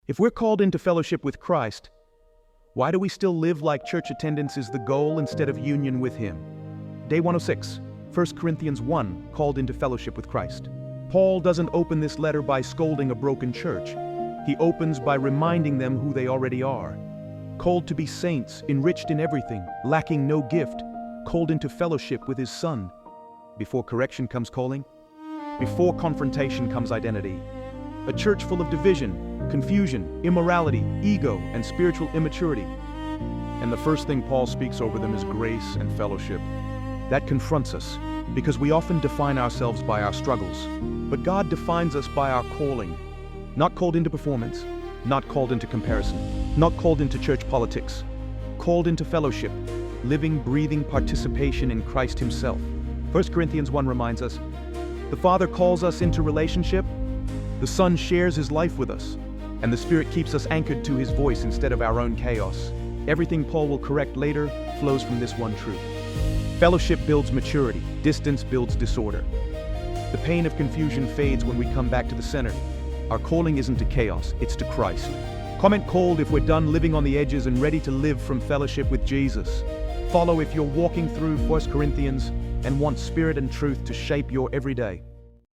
If we're called into fellowship with Christ, why do we still live like church attendance is the goal instead of union with Him? Day 106, 1 Corinthians 1, called into fellowship with Christ. Paul doesn't open this letter by scolding a broken church. He opens by reminding them who they already are. Called to be saints, enriched in everything, lacking no gift, called into fellowship with His Son. Before correction comes calling, before confrontation comes identity. A church full of division, confusion, immorality, ego, and spiritual immaturity. And the first thing Paul speaks over them is grace and fellowship. That confronts us, because we often define ourselves by our struggles. But God defines us by our calling. Not called into performance, not called into comparison, not called into church politics. Called into fellowship, living, breathing participation in Christ Himself. 1 Corinthians 1 reminds us, the Father calls us into relationship, the Son shares His life with us, and the Spirit keeps us anchored to His voice instead of our own chaos. Everything Paul will correct later flows from this one truth. Fellowship builds maturity, distance builds disorder. The pain of confusion fades when we come back to the center. Our calling isn't to chaos, it's to Christ. Comment called if we're done living on the edges and ready to live from fellowship with Jesus. Follow if you're walking through 1 Corinthians and want spirit and truth to shape your everyday.